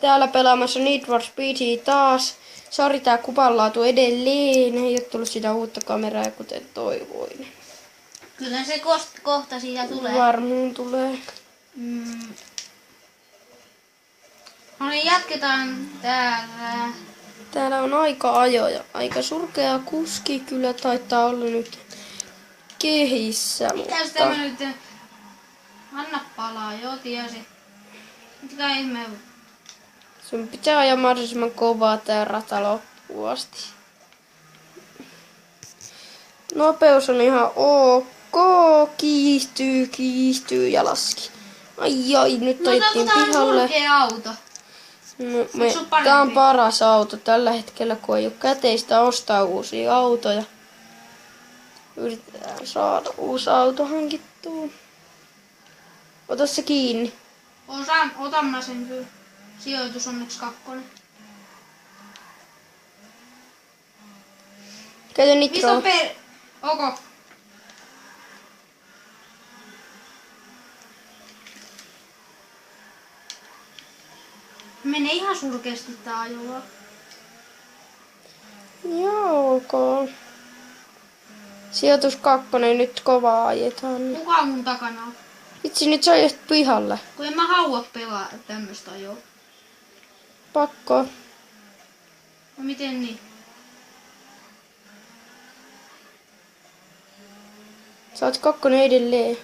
Täällä pelaamassa Need for Speedia taas. Sori, tää kuvanlaatu edelleen. Ei ole tullut sitä uutta kameraa, kuten toivoin. Kyllä se kohta siitä tulee. Varmuun tulee. No niin, jatketaan täällä. Täällä on aika ajoja. Aika surkea kuski kyllä taitaa olla nyt kehissä. Mitäs tämä nyt? Anna palaa, joo tiesin. Mitkä ihme? Sun pitää ajaa mahdollisimman kovaa tää rata loppuun asti. Nopeus on ihan ok. Kiihtyy ja laski. Ai, nyt ajettiin pihalle. Surkea auto. No, tää on paras auto tällä hetkellä, kun ei ole käteistä ostaa uusia autoja. Yritetään saada uusi auto hankittua. Ota se kiinni. Otan mä sen kyllä. Sijoitus on 2. Käytä Mistä nitroa. on Oko. Menee ihan surkeasti tää ajoa. Joo, ok. Sijoitus 2, nyt kovaa ajetaan. Kuka mun takana on? Vitsi, nyt sä ajat pihalle. Kun en mä halua pelaa tämmöstä ajoa. Pakko. No miten niin? Sä oot 2 edelleen.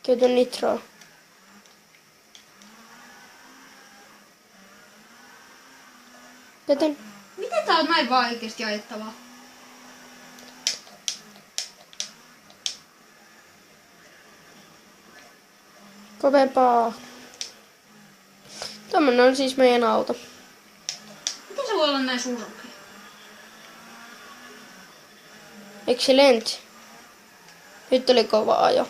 Käytä nitroa. Käytä. Miten tää on näin vaikeasti ajettavaa? Kovempaa. Tämmönen on siis meidän auto. Miten se voi olla näin surkea? Excellent. Nyt oli kova ajo.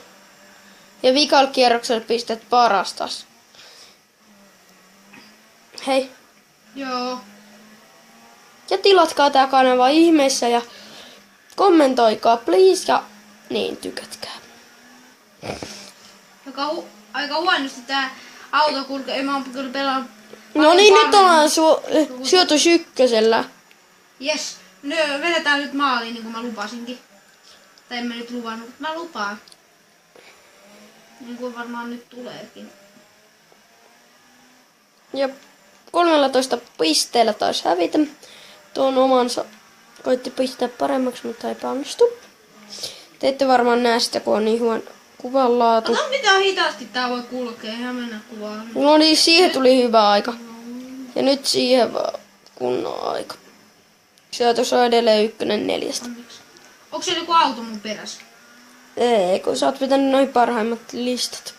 Ja vikalla kierroksella pistät parastas. Hei. Joo. Ja tilatkaa tää kanava ihmeessä ja kommentoikaa please ja niin tykätkää. Aika huonosti tää auto kulkee. Mä oon kyllä pelannut. No niin, nyt ollaan sijoitus 1. Jes. No, vedetään nyt maaliin niin kuin mä lupasinkin. Tai en mä nyt luvannut, mutta mä lupaan. Niin kuin varmaan nyt tuleekin. Ja 13 pisteellä taisi hävitä. Tuon omansa koitti pistää paremmaksi, mutta ei onnistu. Te ette varmaan näe sitä, kun on niin huono kuvanlaatu. Kato miten hitaasti tää voi kulkea. Ihan mennä kuvaan. No niin, siihen tuli hyvä aika. Ja nyt siihen vaan kunnon aika. Sijoitus on edelleen 1 4. Onko siellä joku auto mun perässä? Ei, kun sä oot vetänyt noin parhaimmat listat.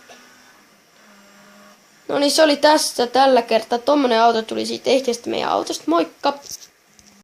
No niin, se oli tässä tällä kertaa. Tommonen auto tuli siitä ehtiästä meidän autosta. Moikka!